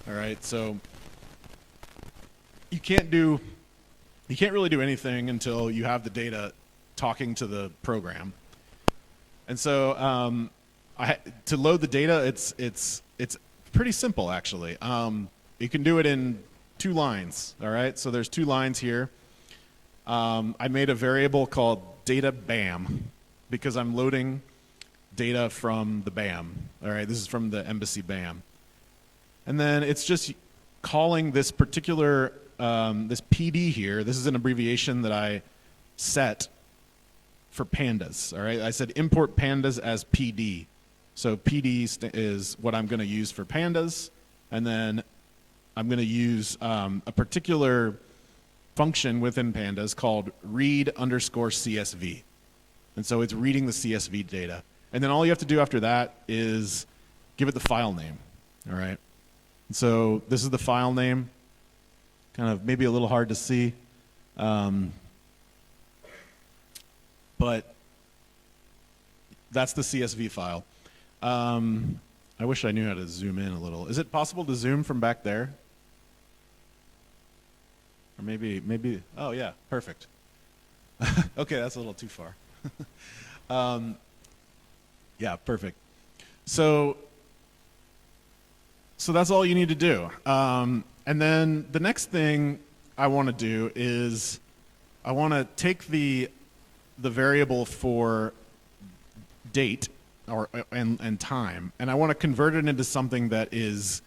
All right, so you can't really do anything until you have the data talking to the program. And so to load the data, it's pretty simple actually. You can do it in 2 lines. All right, so there's 2 lines here. I made a variable called data BAM because I'm loading data from the BAM. All right, this is from the embassy BAM. And then it's just calling this particular, this PD here. This is an abbreviation that I set for pandas. All right, I said import pandas as PD. So PD is what I'm going to use for pandas. And then I'm going to use a particular function within pandas called read_CSV. And so it's reading the CSV data. And then all you have to do after that is give it the file name. All right. And so this is the file name. Kind of maybe a little hard to see. But that's the CSV file. I wish I knew how to zoom in a little. Is it possible to zoom from back there? Or maybe, oh yeah, perfect. Okay, that's a little too far. Yeah, perfect. So that's all you need to do. And then the next thing I want to do is I want to take the variable for date and time, and I want to convert it into something that is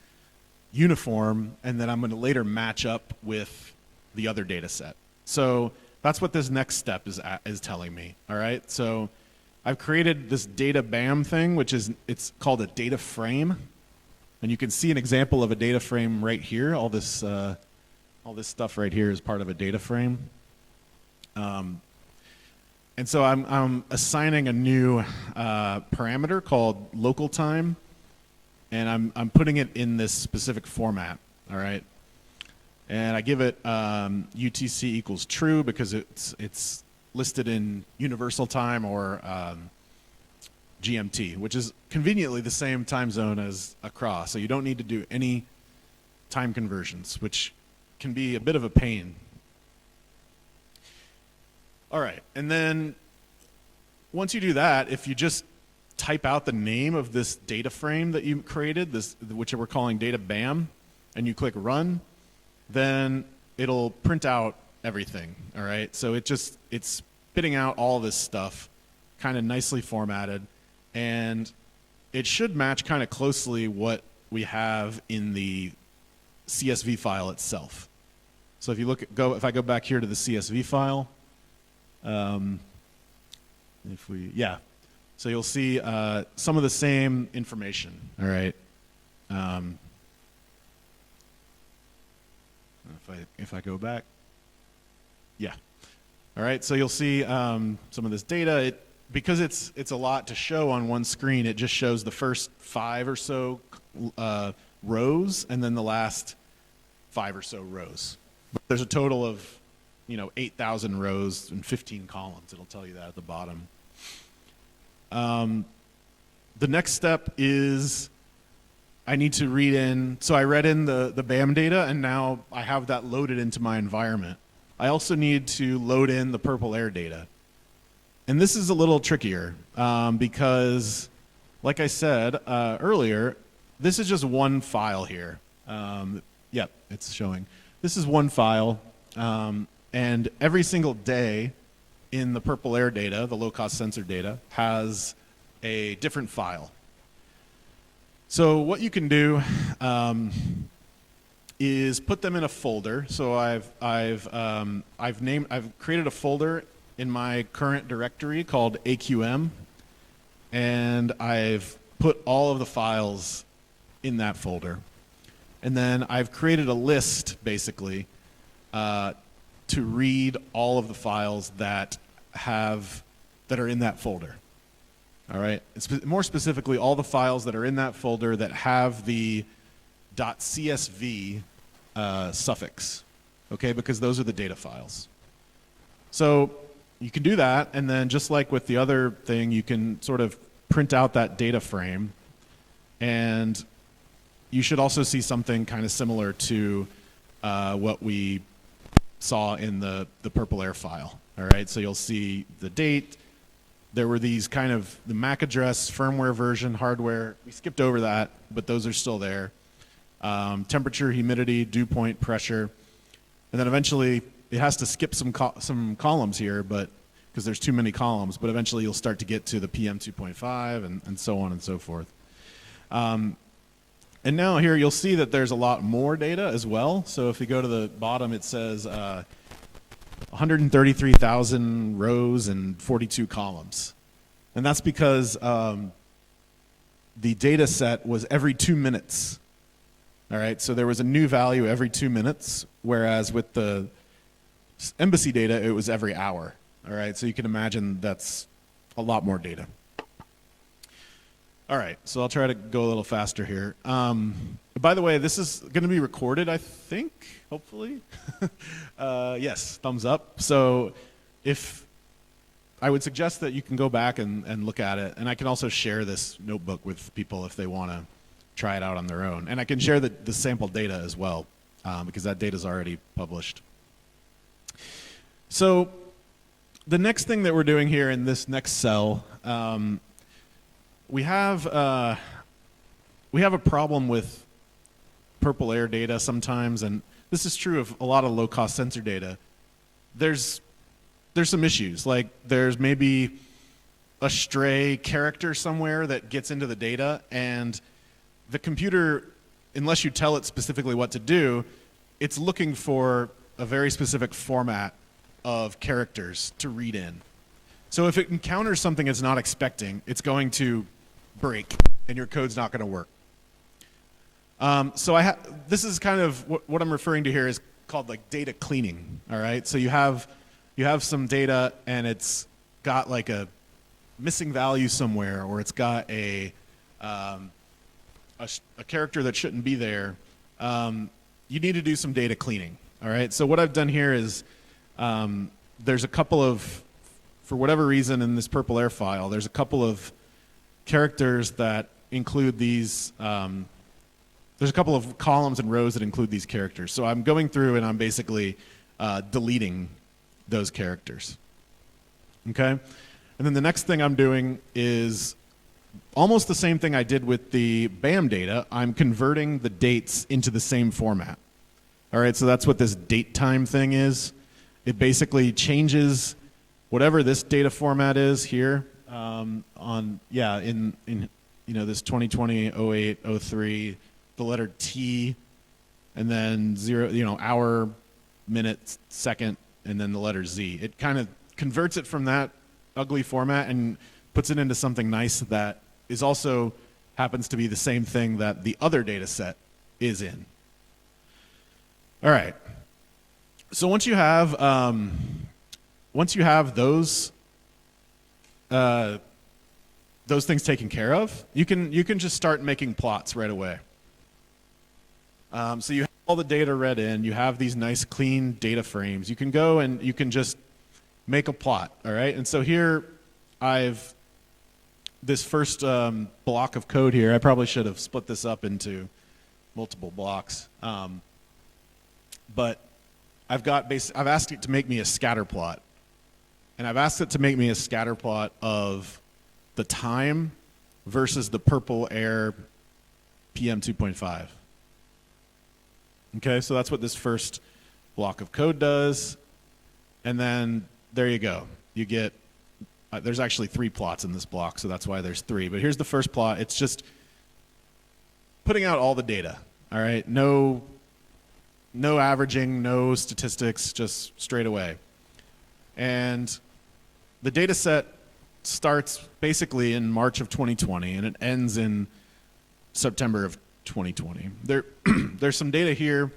uniform, and then I'm going to later match up with the other data set. So that's what this next step is telling me. All right. So I've created this data BAM thing, which is it's called a data frame, and you can see an example of a data frame right here. All this stuff right here is part of a data frame. And so I'm assigning a new parameter called local time, and I'm putting it in this specific format. All right. And I give it UTC equals true because it's listed in universal time or GMT, which is conveniently the same time zone as across. So you don't need to do any time conversions, which can be a bit of a pain. All right, and then once you do that, if you just type out the name of this data frame that you created, which we're calling data BAM, and you click run, then it'll print out everything. All right, so it's spitting out all this stuff, kind of nicely formatted, and it should match kind of closely what we have in the CSV file itself. So if you if I go back here to the CSV file, so you'll see some of the same information. All right. If I go back, yeah. All right. So you'll see some of this data. Because it's a lot to show on one screen, it just shows the first 5 or so rows, and then the last 5 or so rows. But there's a total of 8,000 rows and 15 columns. It'll tell you that at the bottom. The next step is I need to read in. So I read in the BAM data, and now I have that loaded into my environment. I also need to load in the purple air data. And this is a little trickier because, like I said earlier, this is just one file here. Yep, it's showing. This is one file. And every single day in the purple air data, the low-cost sensor data, has a different file. So what you can do is put them in a folder. So I've created a folder in my current directory called AQM, and I've put all of the files in that folder. And then I've created a list, basically, to read all of the files that are in that folder. All right. More specifically, all the files that are in that folder that have the .csv suffix. Okay, because those are the data files. So you can do that, and then just like with the other thing, you can sort of print out that data frame, and you should also see something kind of similar to what we saw in the purple air file. All right, so you'll see the date. There were these kind of the MAC address, firmware version, hardware. We skipped over that, but those are still there. Temperature, humidity, dew point, pressure. And then eventually it has to skip some columns here, but because there's too many columns, but eventually you'll start to get to the PM 2.5 and so on and so forth. And now here you'll see that there's a lot more data as well. So if you go to the bottom, it says 133,000 rows and 42 columns. And that's because the data set was every 2 minutes. All right, so there was a new value every 2 minutes, whereas with the embassy data, it was every hour. All right, so you can imagine that's a lot more data. All right, so I'll try to go a little faster here. By the way, this is going to be recorded, I think, hopefully. Yes, thumbs up. So if I would suggest that you can go back and look at it, and I can also share this notebook with people if they want to try it out on their own. And I can share the sample data as well, because that data is already published. So the next thing that we're doing here in this next cell, we have a problem with purple air data sometimes, and this is true of a lot of low-cost sensor data. There's some issues, like there's maybe a stray character somewhere that gets into the data, and the computer, unless you tell it specifically what to do, it's looking for a very specific format of characters to read in. So if it encounters something it's not expecting, it's going to break, and your code's not going to work. So this is kind of what I'm referring to here is called like data cleaning. All right, so you have some data and it's got like a missing value somewhere, or it's got a character that shouldn't be there. You need to do some data cleaning. All right, so what I've done here is there's a couple of, for whatever reason in this purple air file, there's a couple of characters that include these. There's a couple of columns and rows that include these characters. So I'm going through and I'm basically deleting those characters. Okay? And then the next thing I'm doing is almost the same thing I did with the BAM data. I'm converting the dates into the same format. All right, so that's what this date time thing is. It basically changes whatever this data format is here in this 2020, 08, 03, the letter T, and then 0, hour, minute, second, and then the letter Z. It kind of converts it from that ugly format and puts it into something nice that is also happens to be the same thing that the other data set is in. All right. So once you have those things taken care of, you can just start making plots right away. So you have all the data read in. You have these nice clean data frames. You can go and you can just make a plot. All right. And so here I've this first block of code here. I probably should have split this up into multiple blocks, but I've asked it to make me a scatter plot, and I've asked it to make me a scatter plot of the time versus the purple air PM 2.5. Okay, so that's what this first block of code does, and then there you go. You get there's actually 3 plots in this block, so that's why there's 3. But here's the first plot. It's just putting out all the data. All right, no averaging, no statistics, just straight away. And the data set starts basically in March of 2020, and it ends in September of 2020. There's some data here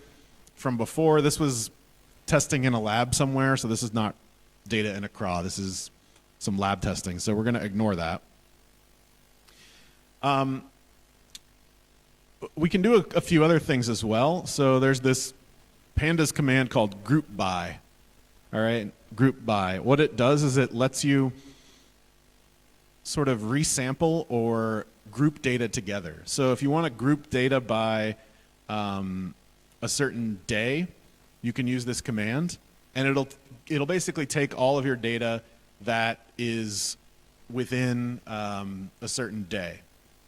from before. This was testing in a lab somewhere, so this is not data in a craw. This is some lab testing, so we're going to ignore that. We can do a few other things as well. So there's this pandas command called group by. All right, group by. What it does is it lets you sort of resample or group data together. So if you want to group data by a certain day, you can use this command, and it'll basically take all of your data that is within a certain day.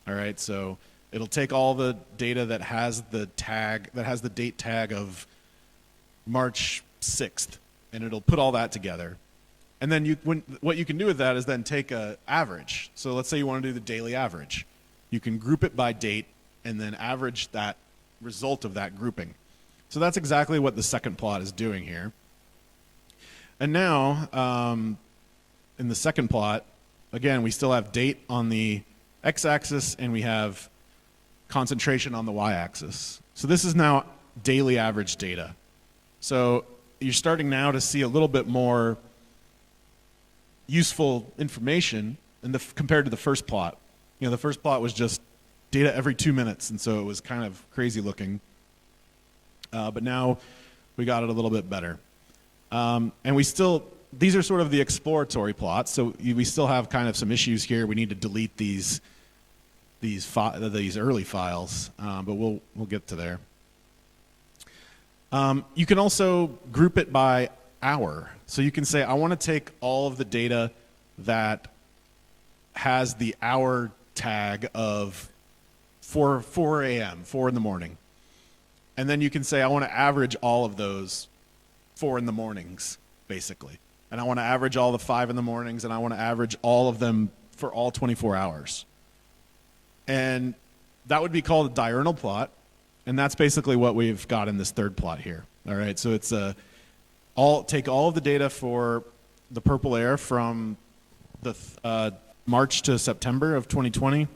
All right, so it'll take all the data that has the date tag of March 6th, and it'll put all that together. And then what you can do with that is then take an average. So let's say you want to do the daily average. You can group it by date and then average that result of that grouping. So that's exactly what the second plot is doing here. And now, in the second plot, again, we still have date on the x-axis and we have concentration on the y-axis. So this is now daily average data. So you're starting now to see a little bit more useful information compared to the first plot. You know, the first plot was just data every 2 minutes, and so it was kind of crazy looking. But now we got it a little bit better. And these are sort of the exploratory plots, so we still have kind of some issues here. We need to delete these early files, but we'll get to there. You can also group it by hour. So you can say, I want to take all of the data that has the hour tag of 4 a.m., 4 in the morning. And then you can say, I want to average all of those 4 in the mornings, basically. And I want to average all the 5 in the mornings, and I want to average all of them for all 24 hours. And that would be called a diurnal plot, and that's basically what we've got in this third plot here. All right, so it's take all of the data for the purple air from the March to September of 2020,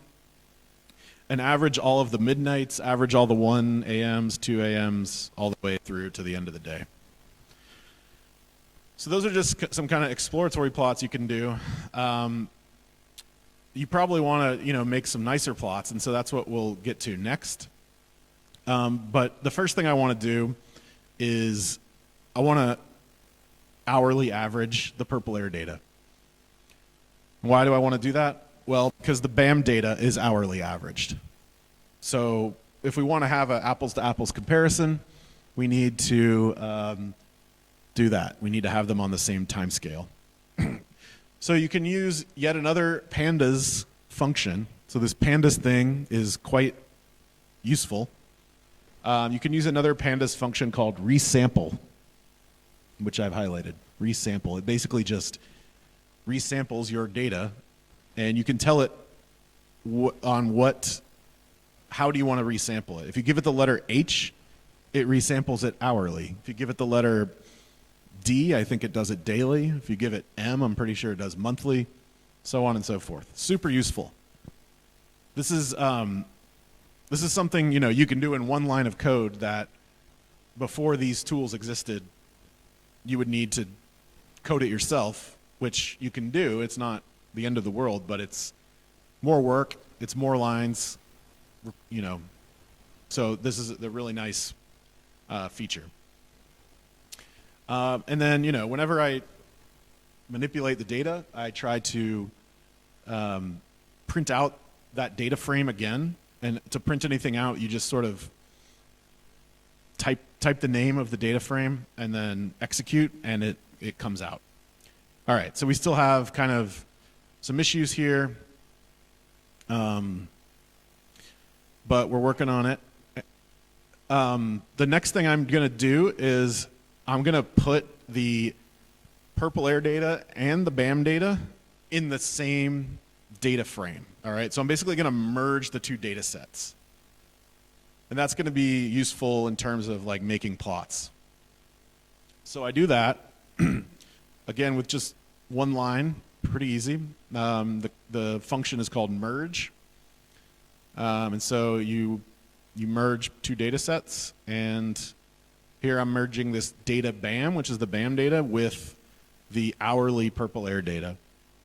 and average all of the midnights, average all the 1 a.m.s, 2 a.m.s, all the way through to the end of the day. So those are just some kind of exploratory plots you can do. You probably want to, make some nicer plots, and so that's what we'll get to next. But the first thing I want to do is I want to hourly average the purple air data. Why do I want to do that? Well, because the BAM data is hourly averaged. So if we want to have an apples-to-apples comparison, we need to do that. We need to have them on the same time scale. So you can use yet another pandas function. So this pandas thing is quite useful. You can use another pandas function called resample, which I've highlighted. Resample. It basically just resamples your data, and you can tell it how do you want to resample it. If you give it the letter H, it resamples it hourly. If you give it the letter D, I think it does it daily. If you give it M, I'm pretty sure it does monthly, so on and so forth. Super useful. This is something you can do in one line of code that before these tools existed, you would need to code it yourself, which you can do. It's not the end of the world, but it's more work. It's more lines, So this is a really nice feature. And then, whenever I manipulate the data, I try to print out that data frame again. And to print anything out, you just sort of type the name of the data frame and then execute, and it comes out. All right, so we still have kind of some issues here, but we're working on it. The next thing I'm going to do is I'm going to put the purple air data and the BAM data in the same data frame. All right, so I'm basically going to merge the two data sets. And that's going to be useful in terms of making plots. So I do that, again, with just one line, pretty easy. The function is called merge. And so you merge two data sets, and here I'm merging this data BAM, which is the BAM data, with the hourly purple air data.